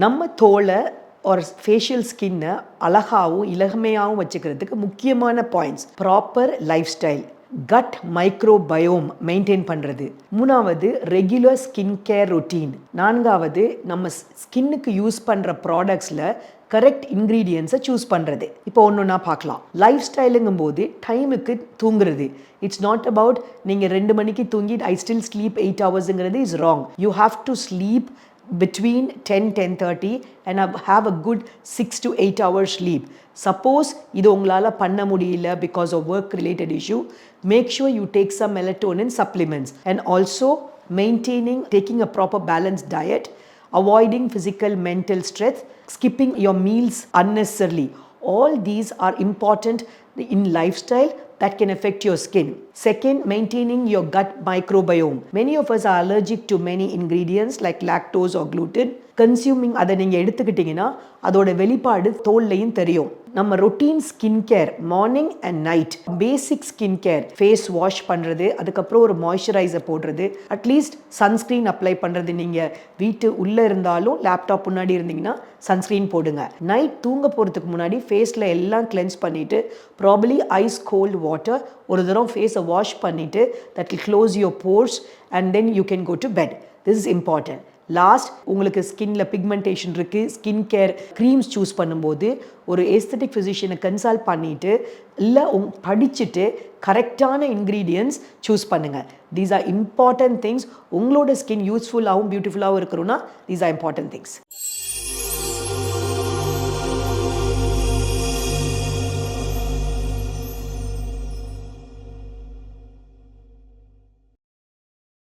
நம்ம தோலை ஒரு ஃபேஷியல் ஸ்கின்னை அழகாகவும் இளமையாகவும் வச்சுக்கிறதுக்கு முக்கியமான points proper life style, cut microbiome maintain பண்ணுறது, மூணாவது ரெகுலர் ஸ்கின் கேர் ரொட்டீன், நான்காவது நம்ம ஸ்கின்னுக்கு யூஸ் பண்ணுற ப்ராடக்ட்ஸில் கரெக்ட் இன்க்ரீடியன்ஸை சூஸ் பண்ணுறது. இப்போ ஒன்று பார்க்கலாம். லைஃப் ஸ்டைலுங்கும் போது டைமுக்கு தூங்குறது. இட்ஸ் நாட் அபவுட் நீங்கள் 2 மணிக்கு தூங்கி ஐ ஸ்டில் ஸ்லீப் 8 ஹவர்ஸுங்கிறது is wrong. You have to sleep between 10-10:30 and have a good 6 to 8 hours sleep. Suppose இது உங்களால் பண்ண முடியல because of work related issue, make sure you take some melatonin supplements and also taking a proper balanced diet, avoiding physical mental stress, skipping your meals unnecessarily. All these are important in lifestyle that can affect your skin. Second, maintaining your gut microbiome. Many of us are allergic to many ingredients like lactose or gluten. Consuming அதை நீங்கள் எடுத்துக்கிட்டிங்கன்னா அதோட வெளிப்பாடு தோல்லையும் தெரியும். நம்ம routine skin care morning and night, basic skin care, face wash பண்ணுறது, அதுக்கப்புறம் ஒரு மாய்ஸ்சரைசர் போடுறது, அட்லீஸ்ட் சன்ஸ்க்ரீன் அப்ளை பண்ணுறது. நீங்கள் வீட்டு உள்ளே இருந்தாலும் லேப்டாப் முன்னாடி இருந்தீங்கன்னா சன்ஸ்க்ரீன் போடுங்க. நைட் தூங்க போகிறதுக்கு முன்னாடி ஃபேஸில் எல்லாம் கிளென்ஸ் பண்ணிவிட்டு ப்ராபப்ளி ஐஸ் கோல்ட் வாட்டர் ஒரு தரம் ஃபேஸை வாஷ் பண்ணிவிட்டு that will close your pores and then you can go to bed. This is important. Last, உங்களுக்கு ஸ்கின்ல பிக்மெண்டேஷன் இருக்குது, ஸ்கின் கேர் க்ரீம்ஸ் சூஸ் பண்ணும்போது ஒரு ஏஸ்தட்டிக் ஃபிசிஷியனை கன்சல்ட் பண்ணிவிட்டு இல்லை படிச்சுட்டு கரெக்டான இன்க்ரீடியன்ஸ் சூஸ் பண்ணுங்கள். These are important things. உங்களோட ஸ்கின் யூஸ்ஃபுல்லாகவும் பியூட்டிஃபுல்லாகவும் இருக்கணும்னா தீஸ் ஆர் இம்பார்ட்டன்ட் திங்ஸ்.